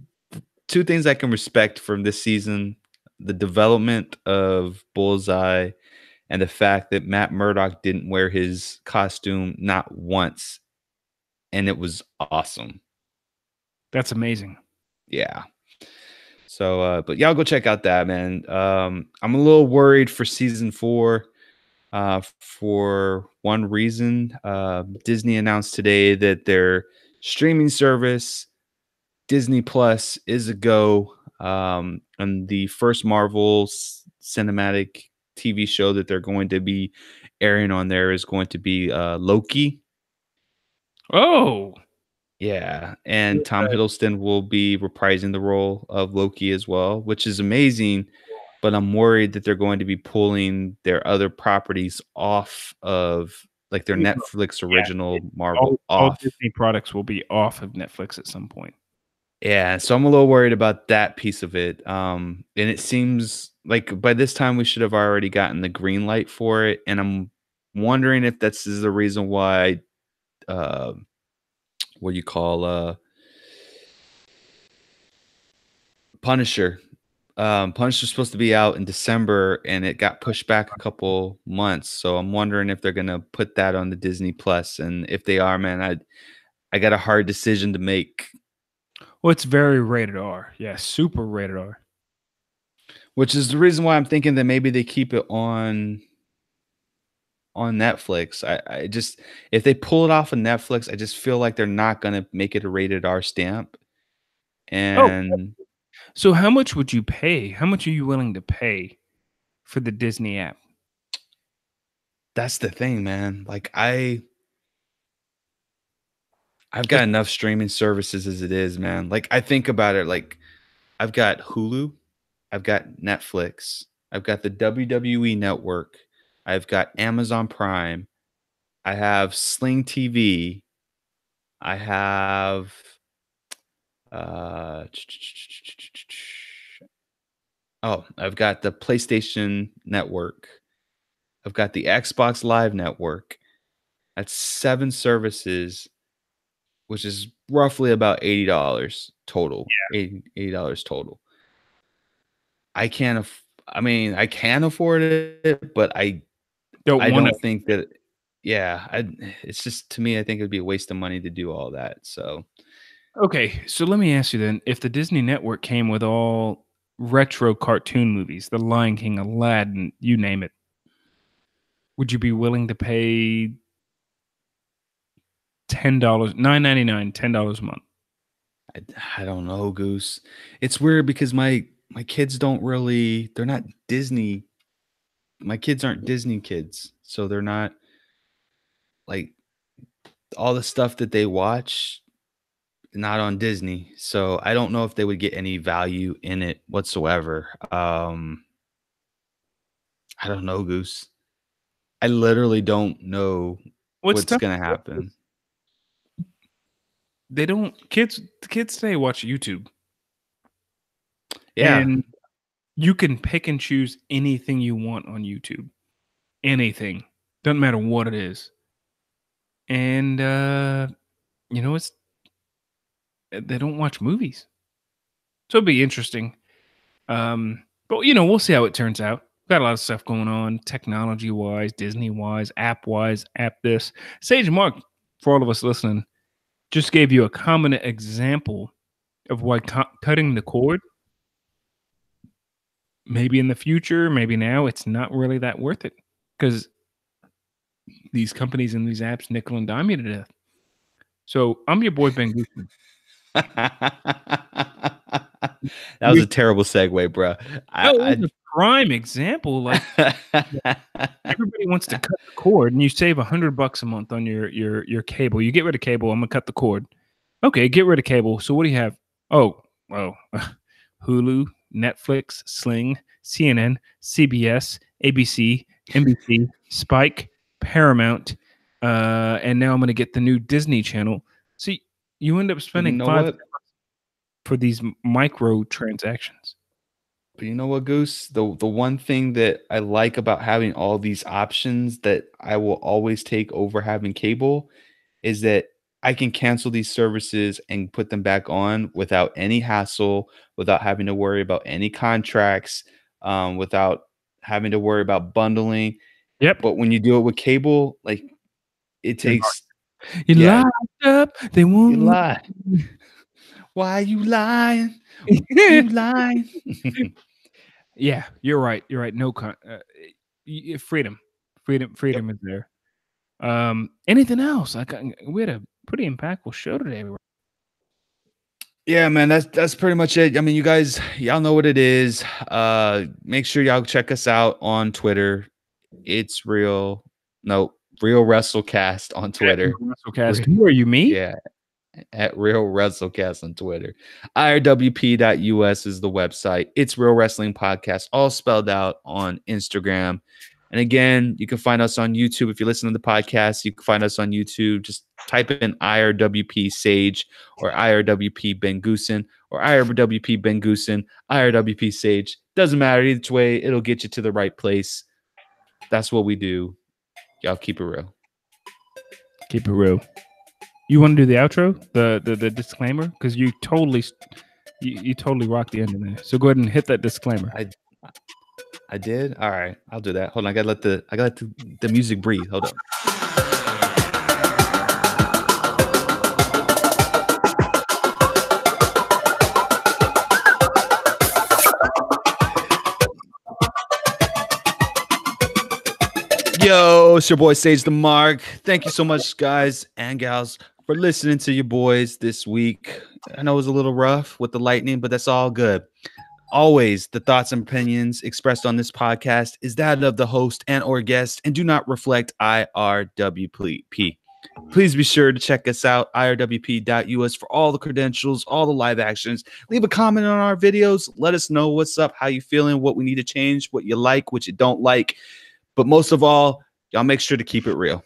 two things I can respect from this season: the development of Bullseye and the fact that Matt Murdock didn't wear his costume not once, and it was awesome. That's amazing. Yeah. So, but y'all go check out that, man. I'm a little worried for season 4. For one reason, Disney announced today that their streaming service, Disney Plus, is a go. And the first Marvel cinematic TV show that they're going to be airing on there is going to be Loki. Oh, Yeah, and Tom Hiddleston will be reprising the role of Loki as well, which is amazing. But I'm worried that they're going to be pulling their other properties off of, like, their Netflix yeah. original All Marvel all off. Disney products will be off of Netflix at some point. Yeah, so I'm a little worried about that piece of it. And it seems like by this time we should have already gotten the green light for it, and I'm wondering if that's is the reason why uh what do you call Punisher. Punisher's supposed to be out in December, and it got pushed back a couple months. So I'm wondering if they're gonna put that on the Disney Plus, and if they are, man, I got a hard decision to make. Well, it's very rated R. Yeah, super rated R. Which is the reason why I'm thinking that maybe they keep it on Netflix. I just, if they pull it off of Netflix, I just feel like they're not gonna make it a rated R stamp. Oh, And so how much would you pay? How much are you willing to pay for the Disney app? that's the thing, man. Like I've got Like, enough streaming services as it is, man. Like I think about it, like I've got Hulu, I've got Netflix, I've got the WWE network, I've got Amazon Prime, I have Sling TV, I have uh oh, I've got the PlayStation network. I've got the Xbox Live network. That's 7 services, which is roughly about $80 total. $80 total. I can't I mean, I can afford it, but don't I want to. don't think that yeah, it's just to me I think it'd be a waste of money to do all that. So, Okay, so let me ask you then: if the Disney Network came with all retro cartoon movies, The Lion King, Aladdin, you name it, would you be willing to pay $10, $9.99, $10 a month? I don't know, Goose. It's weird because my kids don't really they're not Disney. My kids aren't Disney kids. So they're not like all the stuff that they watch not on Disney. So I don't know if they would get any value in it whatsoever. I don't know, Goose. I literally don't know What's what's tough? going to happen. They don't. Kids. The kids today watch YouTube. Yeah. And you can pick and choose anything you want on YouTube. Anything. Doesn't matter what it is. And it's they don't watch movies. So it'll be interesting. But we'll see how it turns out. Got a lot of stuff going on, technology wise, Disney wise, app this. Sage Mark, for all of us listening, just gave you a common example of why cutting the cord, maybe in the future, maybe now, it's not really that worth it. Because these companies and these apps nickel and dime you to death. So I'm your boy Ben Guzman. That was a terrible segue, bro. It was a prime example. Like everybody wants to cut the cord, and you save $100 a month on your cable. You get rid of cable. I'm gonna cut the cord. Okay, get rid of cable. So what do you have? Oh, well, Hulu, Netflix, Sling, CNN, CBS, ABC, NBC, Spike, Paramount, and now I'm gonna get the new Disney Channel. So you end up spending $5 for these micro transactions. But you know what, Goose? The one thing that I like about having all these options that I will always take over having cable is that I can cancel these services and put them back on without any hassle, without having to worry about any contracts, without having to worry about bundling. Yep. But when you do it with cable, like it takes you locked up. They won't lie. Why you lying? You lying? Yeah, you're right. You're right. No freedom is there. Anything else? We had a pretty impactful show today. Yeah, man, that's pretty much it. I mean, you guys, y'all know what it is. Make sure y'all check us out on Twitter. It's Real WrestleCast on Twitter. WrestleCast. Who are you, me? Yeah, at Real WrestleCast on Twitter. IRWP.us is the website. It's Real Wrestling Podcast, all spelled out on Instagram. And again, you can find us on YouTube. If you listen to the podcast, you can find us on YouTube. Just type in IRWP Sage or IRWP Ben Goosen or IRWP Ben Goosen, IRWP Sage. Doesn't matter either way. It'll get you to the right place. That's what we do. Y'all keep it real. Keep it real. You want to do the outro, the disclaimer, because you totally rocked the ending there. So go ahead and hit that disclaimer. I did. All right, I'll do that. Hold on, I gotta let the music breathe. Hold up. Yo, it's your boy Sage the Mark. Thank you so much, guys and gals, for listening to your boys this week. I know it was a little rough with the lightning, but that's all good. Always, the thoughts and opinions expressed on this podcast is that of the host and or guest and do not reflect IRWP. Please be sure to check us out, IRWP.us, for all the credentials, all the live actions. Leave a comment on our videos. Let us know what's up, how you feeling, what we need to change, what you like, what you don't like. But most of all, y'all make sure to keep it real.